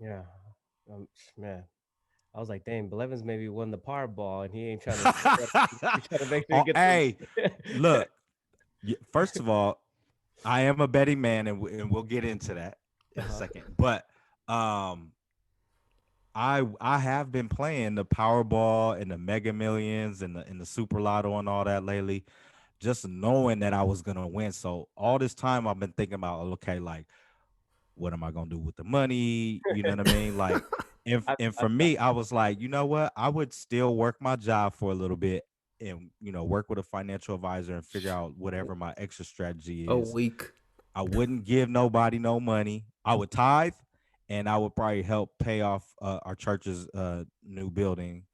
Yeah, man. I was like, dang, Blevins maybe won the Powerball, and he ain't trying to show up. He's trying to make sure he Oh, gets the. hey, look. First of all, I am a betting man, and we'll get into that in a Uh-huh. second. But um, I have been playing the Powerball and the Mega Millions and the Super Lotto and all that lately, just knowing that I was gonna win. So all this time I've been thinking about, okay, like what am I gonna do with the money? You know what I mean? Like, and I for me, I was like, you know what? I would still work my job for a little bit and work with a financial advisor and figure out whatever my extra strategy A is. week. I wouldn't give nobody no money. I would tithe, and I would probably help pay off our church's new building,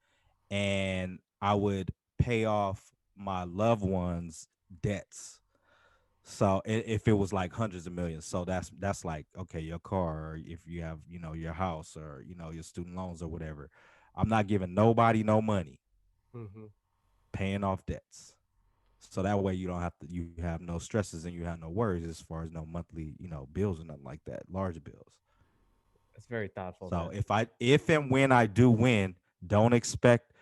and I would pay off my loved ones' debts. So if it was like hundreds of millions, so that's like, okay, your car, or if you have your house, or your student loans or whatever. I'm not giving nobody no money, hmm paying off debts. So that way you have no stresses and you have no worries as far as no monthly bills or nothing like that, large bills. That's very thoughtful, So man. if and when I do win, don't expect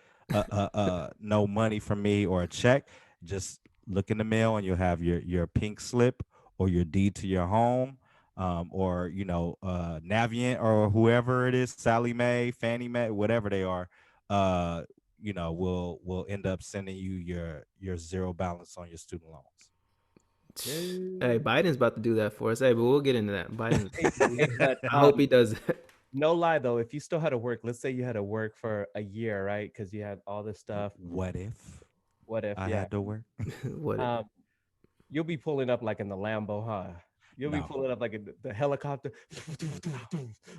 no money from me or a check. Just look in the mail and you'll have your pink slip or your deed to your home, or Navient or whoever it is, Sally Mae, Fannie Mae, whatever they are. Uh, will end up sending you your zero balance on your student loans. Hey, Dude. Biden's about to do that for us. Hey, but we'll get into that. Biden. Hey, but I hope he does that. no lie though, if you still had to work, let's say you had to work for a year, right? Because you had all this stuff. What if What if? I Yeah. had to work? What? Um, you'll be pulling up like in the Lambo, huh? You'll be No. pulling up like in the helicopter,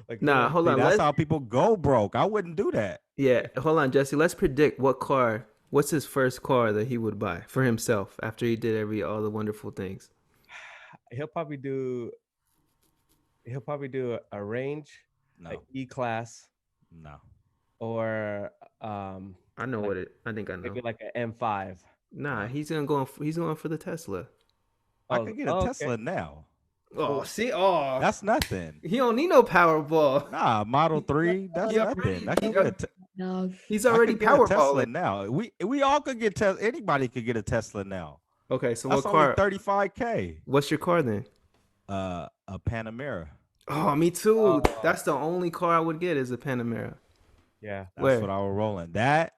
like you Nah, know. hold See, on. that's Let's. how people go broke. I wouldn't do that. Yeah, hold on, Jesse. Let's predict what car. What's his first car that he would buy for himself after he did all the wonderful things? He'll probably do. He'll probably do a range, a No. E class, No. or um, I know like what it. I think I know. maybe like an M5. Nah, No. he's gonna go. He's going for the Tesla. I Oh, could get a oh, okay. Tesla now. Oh, Well, see, oh, That's nothing. he don't need no Powerball. Nah, Model 3, He that's nothing. already, I he, could get Dog. he's I already could get a Tesla Powerballing. now. We all could get Tesla. Anybody could get a Tesla now. Okay, so That's what only car? 35K. What's your car then? A Panamera. Oh, me too. oh, That's the only car I would get is a Panamera. yeah. That's what Where? I was rolling. That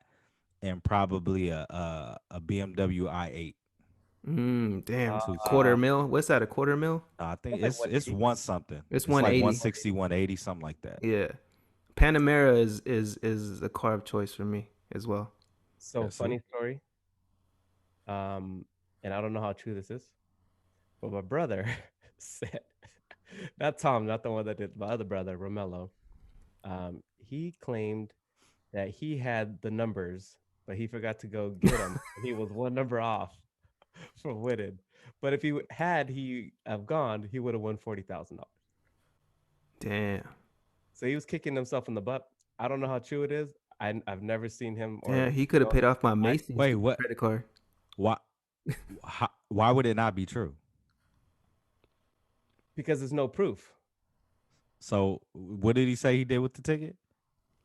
and probably a BMW i8. Damn. Two Quarter Uh, seater. mil. What's that? A quarter mil? I think that's like it's 180. one something. It's It's like 180. 160, 180, something like that. Yeah. Panamera is a car of choice for me as well. So Yeah, see? funny story. Um, and I don't know how true this is, but my brother said, not Tom, not the one that did, my other brother, Romello. He claimed that he had the numbers, but he forgot to go get them. He was one number off from winning. But if had he have gone, he would have won $40,000. Damn. So he was kicking himself in the butt. I don't know how true it is. I've never seen him or Damn, he could have known paid him. off my I, Macy's Wait, what? credit card. Why? Why would it not be true? because there's no proof. So, what did he say he did with the ticket?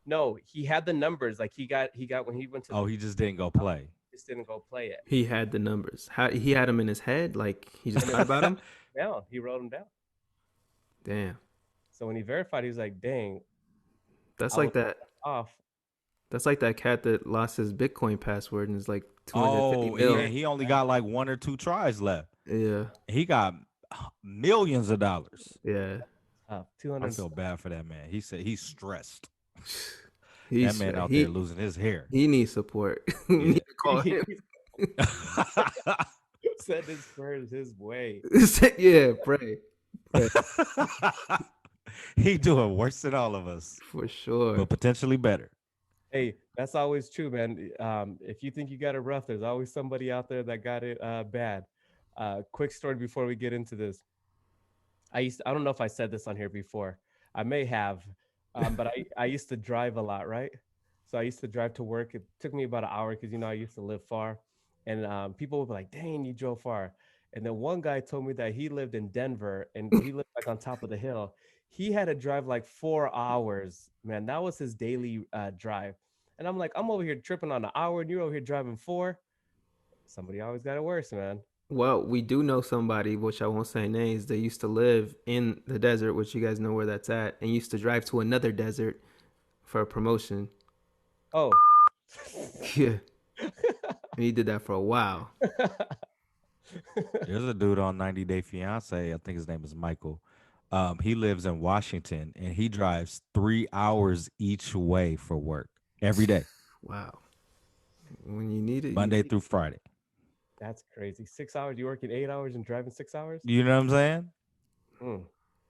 No, he had the numbers. Like he got when he went to the Oh, he just didn't go house, play. he just didn't go play it. He had the numbers. How he had them in his head? Like he just And thought then about them? down, he wrote them down. Damn. So when he verified, he was like, "Dang, That's I was like that. off." That's like that cat that lost his Bitcoin password and is like 250 Oh, he mil. he only got like one or two tries left. Yeah. He got millions of dollars. Yeah. Two I hundred. feel bad for that man. He said he's stressed. That He's man out there he losing his hair. he needs support. We Yeah. need to call him. Send his prayers his way. Yeah, pray. Pray He doing worse than all of us, for sure. but potentially better. Hey, that's always true, man. If you think you got it rough, there's always somebody out there that got it bad. Quick story before we get into this. I don't know if I said this on here before. I may have, but I used to drive a lot, right? So I used to drive to work. It took me about an hour because I used to live far, and people would be like, "Dang, you drove far." And then one guy told me that he lived in Denver and he lived like on top of the hill. he had to drive like 4 hours. Man, that was his daily drive. And I'm like, I'm over here tripping on an hour, and you're over here driving four. Somebody always got it worse, man. Well, we do know somebody, which I won't say names. They used to live in the desert, which you guys know where that's at, and used to drive to another desert for a promotion. Oh. Yeah, and he did that for a while. There's a dude on 90 Day Fiance. I think his name is Michael. He lives in Washington and he drives 3 hours each way for work every day, Wow. When you need it, you Monday need through Friday. That's crazy. 6 hours. You working 8 hours and driving 6 hours? You know what I'm saying? Mm,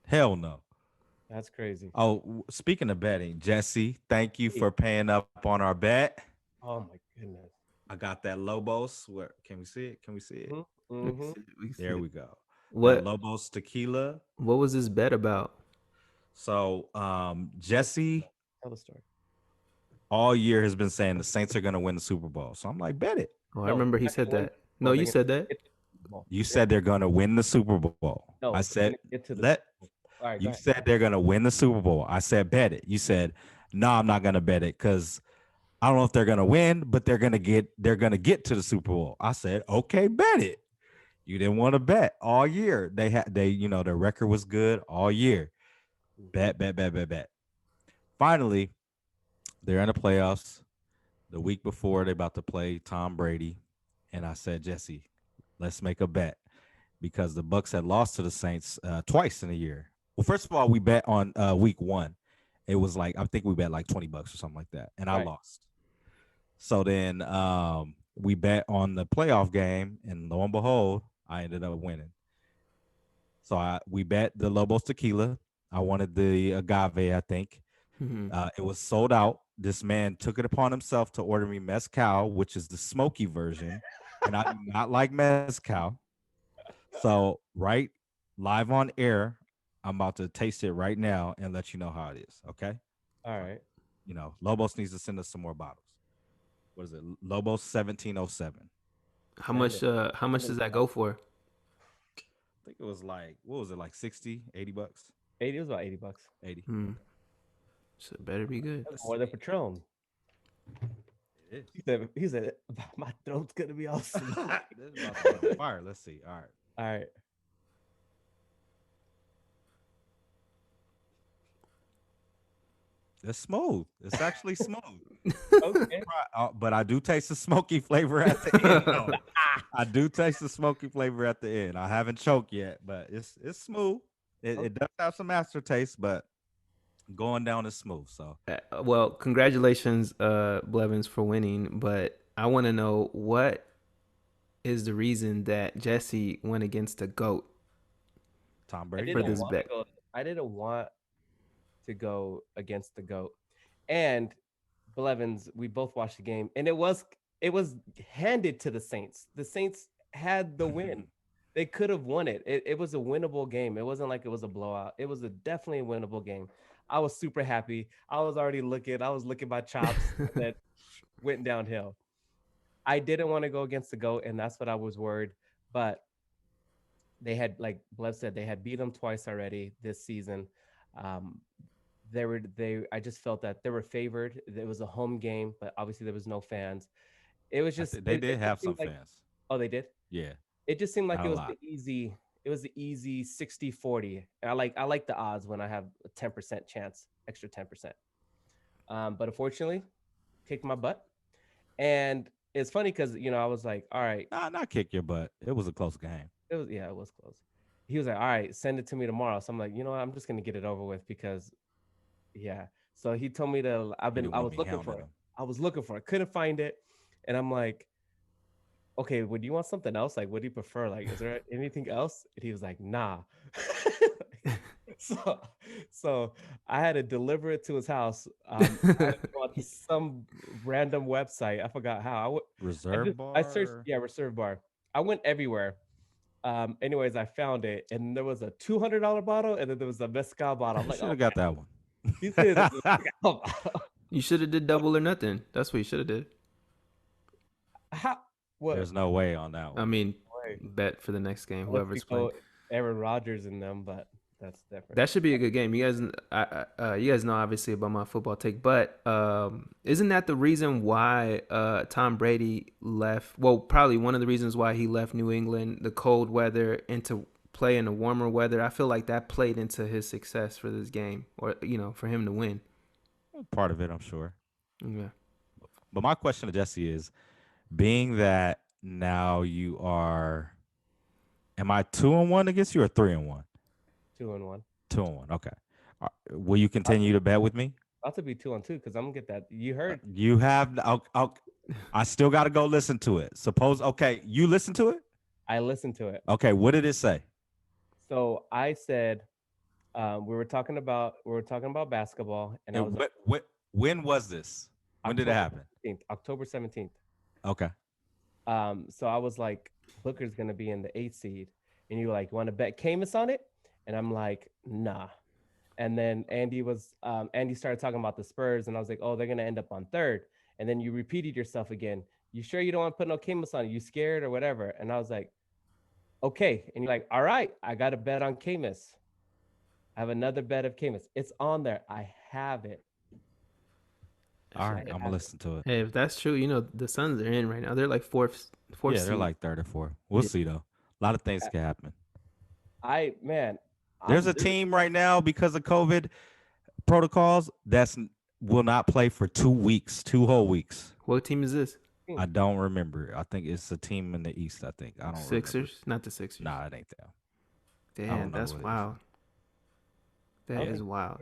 Hell no. that's crazy. Oh, speaking of betting, Jesse, thank you Hey, for paying up on our bet. oh my goodness. I got that Lobos. Where can we see it? Can we see it? Mm-hmm. it. Mm-hmm. We can see There it. we go. That What Lobos tequila. What was this bet about? So Tell, Jesse tell the story. all year has been saying the Saints are gonna win the Super Bowl. So I'm like, bet it. Oh, I No, remember he they're not said gonna win. that. No, Well, they're you gonna said that. get to the Super Bowl. You They're, said they're gonna win the Super Bowl. I no, they're said gonna get to the let Super Bowl. All right, go you ahead. said they're gonna win the Super Bowl. I said bet it. You said, no, I'm not gonna bet it because I don't know if they're gonna win, but they're gonna get to the Super Bowl. I said, okay, bet it. You didn't want to bet all year. Their record was good all year. Bet, bet, bet, bet, bet. Finally, they're in the playoffs. The week before, they're about to play Tom Brady, and I said, Jesse, let's make a bet because the Bucks had lost to the Saints twice in a year. Well, first of all, we bet on week one. It was like I think we bet like $20 or something like that, and I Right. lost. So then we bet on the playoff game, and lo and behold, I ended up winning. So we bet the Lobos tequila. I wanted the agave, I think. Mhm. It was sold out. This man took it upon himself to order me mezcal, which is the smoky version, and I do not like mezcal. So right live on air, I'm about to taste it right now and let you know how it is. Okay. All So, right. Lobos needs to send us some more bottles. What is it? Lobos 1707. How Send much? it. How much Send does it. that go for? I think it was like, what was it, like 60, $80? 80. It was about $80. 80. Hmm. So it better be good. That's more than Patron. It is. He said, my throat's gonna be all smoked. This is about to be on fire. Let's see. All right. All right. It's smooth. It's actually smooth. Okay. But I do taste the smoky flavor at the end. Though. I do taste the smoky flavor at the end. I haven't choked yet, but it's smooth. It does have some aftertaste, but going down is smooth. So Well, congratulations, Blevins, for winning. But I want to know what is the reason that Jesse went against the goat Tom I Brady. for didn't this want to bet? go. I didn't want to go against the goat. And Blevins, we both watched the game, and it was handed to the Saints. The Saints had the win. They could have won it. It was a winnable game. It wasn't like it was a blowout. It was definitely a winnable game. I was super happy. I was already looking. I was licking my chops, and then went downhill. I didn't want to go against the goat, and that's what I was worried. But they had, like Blev said, they had beat them twice already this season. Um, I just felt that they were favored. It was a home game, but obviously there was no fans. It was just They did it have just some seemed like, fans. oh, they did. Yeah, It just seemed like not a lot. it was the easy 60-40. And I like the odds when I have a 10% chance, extra 10%. But unfortunately, kicked my butt. And it's funny because I was like, all right, Nah, not kick your butt. It was a close game. it was close. He was like, all right, send it to me tomorrow. So I'm like, you know what, I'm just gonna get it over with because yeah. So he told me to. You didn't I want was me looking for hounding it. him. I was looking for it. Couldn't find it, and I'm like, okay, would you want something else? Like, what do you prefer? Like, is there anything else? And he was like, nah. so, so I had to deliver it to his house. I had to go on some random website. I forgot how. Reserve I searched, bar. yeah, Reserve Bar. I went everywhere. Anyways, I found it, and there was a $200 bottle, and then there was a mezcal bottle. I'm You like, should oh have got that one. these days, a mezcal bottle. You should have did double or nothing. That's what you should have did. How? What? There's no way on that I one. mean, Wait, bet for the next game, unless you whoever's playing. go Aaron Rodgers in them, but That's different. That should be a good game. You guys know obviously about my football take, but isn't that the reason why Tom Brady left? Well, probably one of the reasons why he left New England, the cold weather, and to play in the warmer weather. I feel like that played into his success for this game, or for him to win. Part of it, I'm sure. Yeah. But my question to Jesse is, being that now you are, am I 2-1 against you or 3-1? 2-1. 2-1. Okay. Will you continue to bet with me? About to be 2-2 because I'm gonna get that. You heard? You have. I still got to go listen to it. Suppose. Okay, you listen to it. I listened to it. Okay, what did it say? So I said we were talking about basketball, and I was when was this? When did it happen? October 17th. Okay. So I was like, Booker's gonna be in the 8th seed, and you were like, want to bet Camus on it? And I'm like, nah. And then Andy started talking about the Spurs, and I was like, oh, they're gonna end up on 3rd. And then you repeated yourself again. You sure you don't want to put no Camus on it? You scared or whatever? And I was like, okay. And you're like, all right, I got a bet on Camus. I have another bet of Camus. It's on there. I have it. All right, I'm gonna listen to it. Hey, if that's true, the Suns are in right now. They're like fourth. Yeah, seed. they're like 3rd or 4th. We'll see though. A lot of things can happen. There's a team right now because of COVID protocols that's will not play for 2 weeks, 2 whole weeks. What team is this? I don't remember. I think it's a team in the East. I think I don't. Sixers, remember. Not the Sixers. Nah, it ain't them. Damn, that's wild. That is wild.